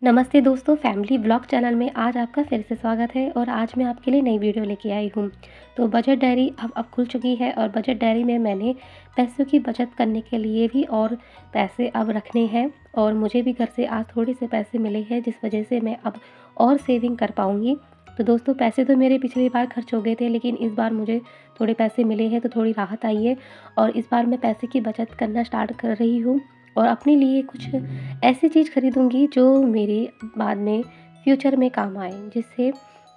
नमस्ते दोस्तों, family vlog channel में आज आपका फिर से स्वागत है और आज मैं आपके लिए नई वीडियो लेके आई हूँ। तो बजट डायरी अब खुल चुकी है और बजट डायरी में मैंने पैसों की बचत करने के लिए भी और पैसे अब रखने हैं और मुझे भी घर से आज थोड़े से पैसे मिले हैं जिस वजह से मैं अब और सेविंग कर पाऊँगी। तो दोस्तों, पैसे तो मेरे पिछली बार खर्च हो गए थे, लेकिन इस बार मुझे थोड़े पैसे मिले हैं तो थोड़ी राहत आई है और इस बार मैं पैसे की बचत करना स्टार्ट कर रही हूँ और अपने लिए कुछ ऐसी चीज़ खरीदूँगी जो मेरे बाद में फ्यूचर में काम आए, जिससे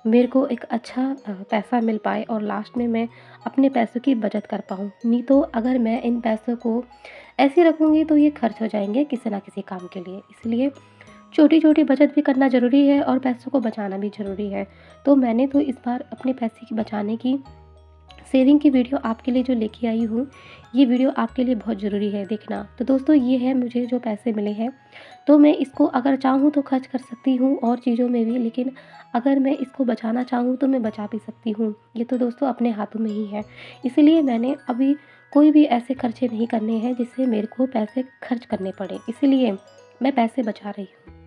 मेरे को एक अच्छा पैसा मिल पाए और लास्ट में मैं अपने पैसों की बचत कर पाऊँ। नहीं तो अगर मैं इन पैसों को ऐसे रखूँगी तो ये खर्च हो जाएँगे किसी न किसी काम के लिए। इसलिए छोटी-छोटी बचत भी करना ज़रूरी है और पैसों को बचाना भी ज़रूरी है। तो मैंने तो इस बार अपने पैसे की बचाने की सेविंग की वीडियो आपके लिए जो लेके आई हूँ, ये वीडियो आपके लिए बहुत ज़रूरी है देखना। तो दोस्तों, ये है मुझे जो पैसे मिले हैं, तो मैं इसको अगर चाहूँ तो खर्च कर सकती हूँ और चीज़ों में भी, लेकिन अगर मैं इसको बचाना चाहूँ तो मैं बचा भी सकती हूँ। ये तो दोस्तों अपने हाथों में ही है। इसलिए मैंने अभी कोई भी ऐसे खर्चे नहीं करने हैं जिससे मेरे को पैसे खर्च करने पड़े, इसीलिए मैं पैसे बचा रही हूँ।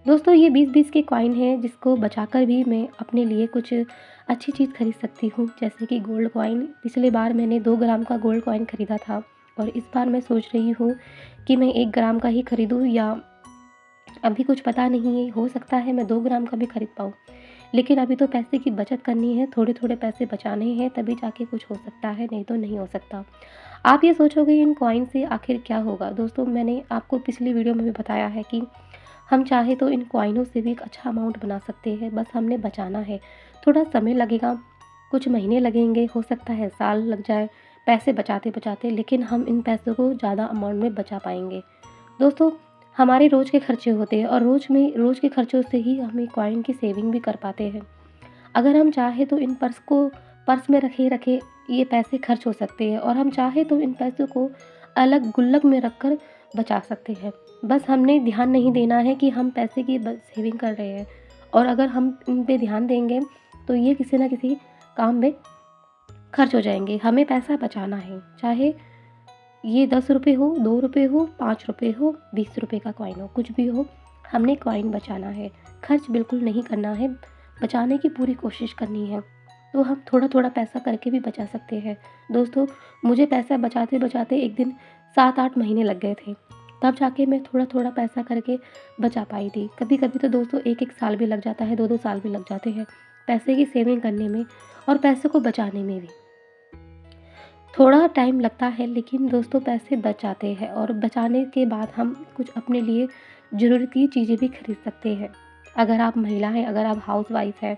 दोस्तों, ये 20-20 के कॉइन हैं जिसको बचाकर भी मैं अपने लिए कुछ अच्छी चीज़ खरीद सकती हूँ, जैसे कि गोल्ड कॉइन। पिछली बार मैंने 2 ग्राम का गोल्ड कॉइन खरीदा था और इस बार मैं सोच रही हूँ कि मैं 1 ग्राम का ही खरीदूँ या अभी कुछ पता नहीं है, हो सकता है मैं 2 ग्राम का भी खरीद पाऊँ। लेकिन अभी तो पैसे की बचत करनी है, थोड़े-थोड़े पैसे बचाने हैं तभी जाके कुछ हो सकता है, नहीं तो नहीं हो सकता। आप ये सोचोगे इन कॉइन से आखिर क्या होगा? दोस्तों, मैंने आपको पिछली वीडियो में भी बताया है कि हम चाहे तो इन कॉइनों से भी एक अच्छा अमाउंट बना सकते हैं, बस हमने बचाना है। थोड़ा समय लगेगा, कुछ महीने लगेंगे, हो सकता है साल लग जाए पैसे बचाते-बचाते, लेकिन हम इन पैसों को ज़्यादा अमाउंट में बचा पाएँगे। दोस्तों, हमारे रोज़ के खर्चे होते हैं और रोज़ के खर्चों से ही हम एक कॉइन की सेविंग भी कर पाते हैं। अगर हम चाहें तो इन पर्स में रखे-रखे ये पैसे खर्च हो सकते हैं और हम चाहें तो इन पैसों को अलग गुल्लक में रख कर बचा सकते हैं। बस हमने ध्यान नहीं देना है कि हम पैसे की सेविंग कर रहे हैं और अगर हम इन पे ध्यान देंगे तो ये किसी न किसी काम में खर्च हो जाएँगे। हमें पैसा बचाना है, चाहे ये ₹10 हो, ₹2 हो, ₹5 हो, ₹20 का कॉइन हो, कुछ भी हो, हमने कॉइन बचाना है। खर्च बिल्कुल नहीं करना है, बचाने की पूरी कोशिश करनी है। तो हम थोड़ा-थोड़ा पैसा करके भी बचा सकते हैं। दोस्तों, मुझे पैसा बचाते-बचाते एक दिन 7-8 महीने लग गए थे। तब जाके मैं थोड़ा-थोड़ा पैसा करके बचा पाई थी। कभी-कभी तो दोस्तों 1-1 साल भी लग जाता है, 2-2 साल भी लग जाते हैं, पैसे की सेविंग करने में और पैसे को बचाने में भी। थोड़ा टाइम लगता है, लेकिन दोस्तों पैसे बच जाते हैं और बचाने के बाद हम कुछ अपने लिए ज़रूरत की चीज़ें भी खरीद सकते हैं। अगर आप महिला हैं, अगर आप हाउसवाइफ़ हैं,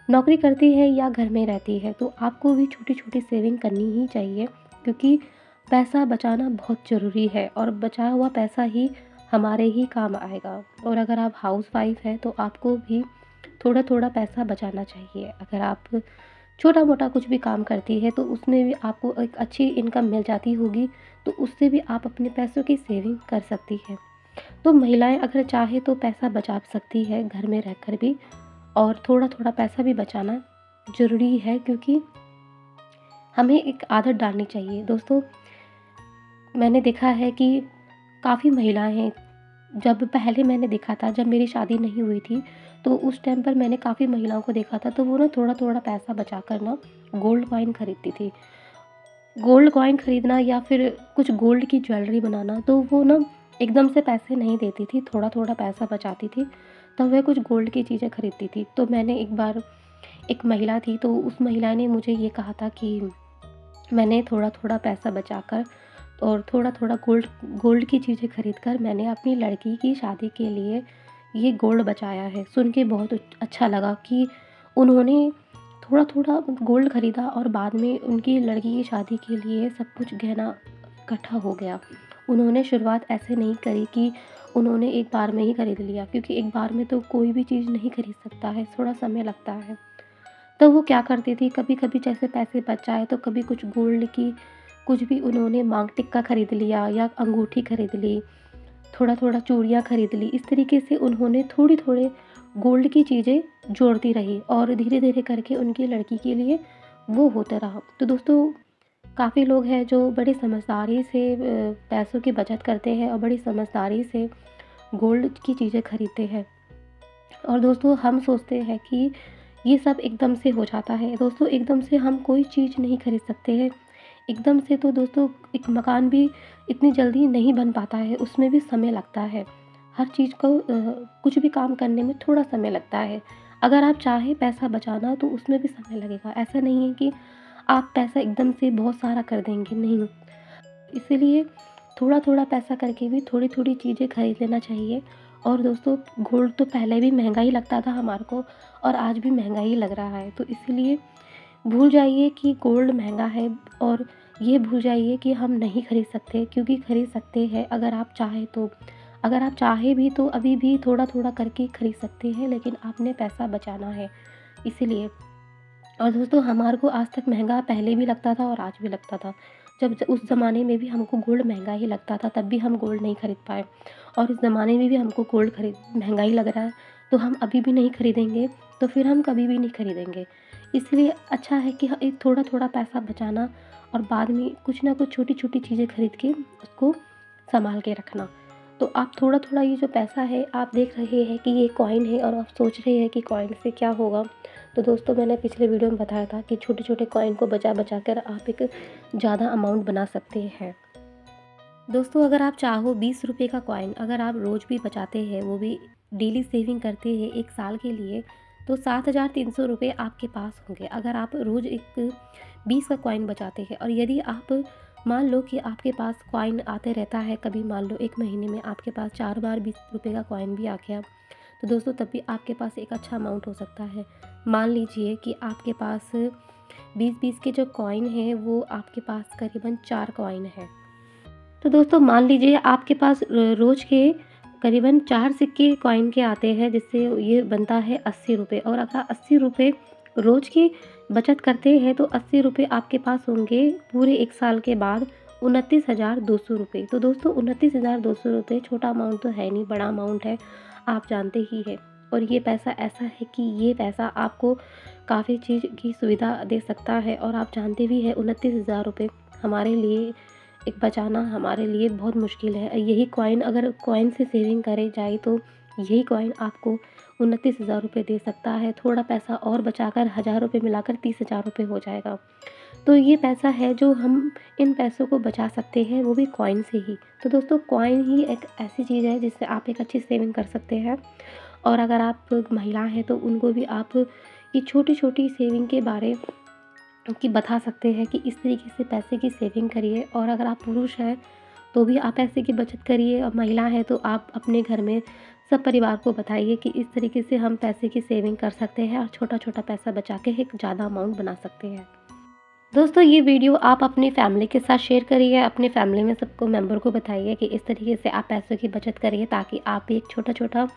नौकरी करती है या घर में रहती है, तो आपको भी छोटी-छोटी सेविंग करनी ही चाहिए, क्योंकि पैसा बचाना बहुत ज़रूरी है और बचा हुआ पैसा ही हमारे ही काम आएगा। और अगर आप हाउसवाइफ़ हैं तो आपको भी थोड़ा-थोड़ा पैसा बचाना चाहिए। अगर आप छोटा-मोटा कुछ भी काम करती है तो उसमें भी आपको एक अच्छी इनकम मिल जाती होगी, तो उससे भी आप अपने पैसों की सेविंग कर सकती हैं। तो महिलाएँ अगर चाहे तो पैसा बचा सकती है घर में रहकर भी और थोड़ा-थोड़ा पैसा भी बचाना ज़रूरी है, क्योंकि हमें एक आदत डालनी चाहिए। दोस्तों, मैंने देखा है कि काफ़ी महिलाएँ हैं, जब पहले मैंने देखा था, जब मेरी शादी नहीं हुई थी, तो उस टाइम पर मैंने काफ़ी महिलाओं को देखा था, तो वो ना थोड़ा-थोड़ा पैसा बचाकर ना गोल्ड कॉइन खरीदती थी। गोल्ड कॉइन खरीदना या फिर कुछ गोल्ड की ज्वेलरी बनाना, तो वो ना एकदम से पैसे नहीं देती थी, थोड़ा-थोड़ा पैसा बचाती थी, तब वह कुछ गोल्ड की चीज़ें खरीदती थी। तो मैंने एक बार, एक महिला थी, तो उस महिला ने मुझे ये कहा था कि मैंने थोड़ा-थोड़ा पैसा बचाकर और थोड़ा-थोड़ा गोल्ड गोल्ड की चीज़ें खरीद कर मैंने अपनी लड़की की शादी के लिए ये गोल्ड बचाया है। सुन के बहुत अच्छा लगा कि उन्होंने थोड़ा-थोड़ा गोल्ड खरीदा और बाद में उनकी लड़की की शादी के लिए सब कुछ गहना इकट्ठा हो गया। उन्होंने शुरुआत ऐसे नहीं करी कि उन्होंने एक बार में ही खरीद लिया, क्योंकि एक बार में तो कोई भी चीज़ नहीं खरीद सकता है, थोड़ा समय लगता है। तो वो क्या करती थी, कभी-कभी जैसे पैसे बच जाए तो कभी कुछ गोल्ड की कुछ भी उन्होंने माँग टिक्का खरीद लिया या अंगूठी खरीद ली, थोड़ा-थोड़ा चूड़ियाँ खरीद ली। इस तरीके से उन्होंने थोड़ी-थोड़े गोल्ड की चीज़ें जोड़ती रही और धीरे-धीरे करके उनकी लड़की के लिए वो होता रहा। तो दोस्तों, काफ़ी लोग हैं जो बड़ी समझदारी से पैसों की बचत करते हैं और बड़ी समझदारी से गोल्ड की चीज़ें खरीदते हैं। और दोस्तों हम सोचते हैं कि ये सब एकदम से हो जाता है। दोस्तों एकदम से हम कोई चीज़ नहीं खरीद सकते हैं। एकदम से तो दोस्तों एक मकान भी इतनी जल्दी नहीं बन पाता है, उसमें भी समय लगता है। हर चीज़ को कुछ भी काम करने में थोड़ा समय लगता है। अगर आप चाहें पैसा बचाना तो उसमें भी समय लगेगा। ऐसा नहीं है कि आप पैसा एकदम से बहुत सारा कर देंगे, नहीं। इसीलिए थोड़ा-थोड़ा पैसा करके भी थोड़ी-थोड़ी चीज़ें खरीद लेना चाहिए। और दोस्तों गोल्ड तो पहले भी महँगा ही लगता था हमारे को और आज भी महँगा ही लग रहा है। तो इसीलिए भूल जाइए कि गोल्ड महँगा है और ये भूल जाइए कि हम नहीं खरीद सकते, क्योंकि खरीद सकते हैं अगर आप चाहें तो। अगर आप चाहें भी तो अभी भी थोड़ा-थोड़ा करके खरीद सकते हैं, लेकिन आपने पैसा बचाना है इसीलिए। और दोस्तों हमारे को आज तक महँगा पहले भी लगता था और आज भी लगता था। जब उस ज़माने में भी हमको गोल्ड महँगा ही लगता था, तब भी हम गोल्ड नहीं खरीद पाए। और इस ज़माने में भी हमको गोल्ड खरीद महँगा ही लग रहा है, तो हम अभी भी नहीं खरीदेंगे, तो फिर हम कभी भी नहीं खरीदेंगे। इसलिए अच्छा है कि एक थोड़ा-थोड़ा पैसा बचाना और बाद में कुछ ना कुछ छोटी-छोटी चीज़ें खरीद के उसको सँभाल के रखना। तो आप थोड़ा-थोड़ा ये जो पैसा है, आप देख रहे हैं कि ये कॉइन है और आप सोच रहे हैं कि कॉइन से क्या होगा। तो दोस्तों मैंने पिछले वीडियो में बताया था कि छोटे-छोटे कॉइन को बचा-बचा कर आप एक ज़्यादा अमाउंट बना सकते हैं। दोस्तों अगर आप चाहो ₹20 का कॉइन अगर आप रोज़ भी बचाते हैं, वो भी डेली सेविंग करते हैं 1 साल के लिए, तो ₹7,300 आपके पास होंगे। अगर आप रोज़ एक 20 का कॉइन बचाते हैं और यदि आप मान लो कि आपके पास कॉइन आते रहता है, कभी मान लो 1 महीने में आपके पास 4 बार ₹20 का कॉइन भी आ गया, तो दोस्तों तब भी आपके पास एक अच्छा अमाउंट हो सकता है। मान लीजिए कि आपके पास 20-20 के जो कॉइन हैं, वो आपके पास करीबन 4 कॉइन हैं। तो दोस्तों मान लीजिए आपके पास रोज़ के करीबन 4 सिक्के कॉइन के आते हैं, जिससे ये बनता है ₹80। और अगर ₹80 रोज़ की बचत करते हैं तो ₹80 आपके पास होंगे पूरे 1 साल के बाद ₹29,200। तो दोस्तों ₹29,200 छोटा अमाउंट तो है नहीं, बड़ा अमाउंट है, आप जानते ही हैं। और ये पैसा ऐसा है कि ये पैसा आपको काफ़ी चीज़ की सुविधा दे सकता है और आप जानते भी हैं ₹29,000 हमारे लिए एक बचाना हमारे लिए बहुत मुश्किल है। यही कॉइन अगर कॉइन से सेविंग करे जाए तो यही कॉइन आपको ₹29,000 दे सकता है। थोड़ा पैसा और बचाकर ₹1,000 मिलाकर ₹30,000 हो जाएगा। तो ये पैसा है जो हम इन पैसों को बचा सकते हैं, वो भी कॉइन से ही। तो दोस्तों कॉइन ही एक ऐसी चीज़ है जिससे आप एक अच्छी सेविंग कर सकते हैं। और अगर आप महिला हैं तो उनको भी आप ये छोटी-छोटी सेविंग के बारे कि बता सकते हैं कि इस तरीके से पैसे की सेविंग करिए। और अगर आप पुरुष हैं तो भी आप पैसे की बचत करिए और महिला है तो आप अपने घर में सब परिवार को बताइए कि इस तरीके से हम पैसे की सेविंग कर सकते हैं और छोटा-छोटा पैसा बचा के एक ज़्यादा अमाउंट बना सकते हैं। दोस्तों ये वीडियो आप अपनी फैमिली के साथ शेयर करिए, अपनी फैमिली में सबको मेंबर को बताइए कि इस तरीके से आप पैसों की बचत करिए, ताकि आप भी एक छोटा-छोटा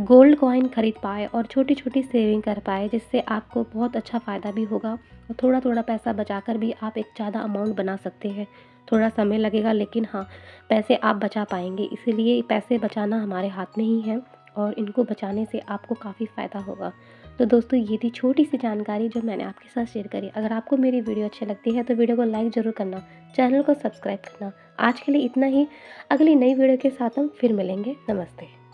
गोल्ड कॉइन खरीद पाए और छोटी-छोटी सेविंग कर पाए, जिससे आपको बहुत अच्छा फ़ायदा भी होगा। और थोड़ा-थोड़ा पैसा बचाकर भी आप एक ज़्यादा अमाउंट बना सकते हैं। थोड़ा समय लगेगा, लेकिन हाँ, पैसे आप बचा पाएँगे। इसीलिए पैसे बचाना हमारे हाथ में ही है और इनको बचाने से आपको काफ़ी फ़ायदा होगा। तो दोस्तों ये थी छोटी-सी जानकारी जो मैंने आपके साथ शेयर करी। अगर आपको मेरी वीडियो अच्छी लगती है तो वीडियो को लाइक ज़रूर करना, चैनल को सब्सक्राइब करना। आज के लिए इतना ही, अगली नई वीडियो के साथ हम फिर मिलेंगे। नमस्ते।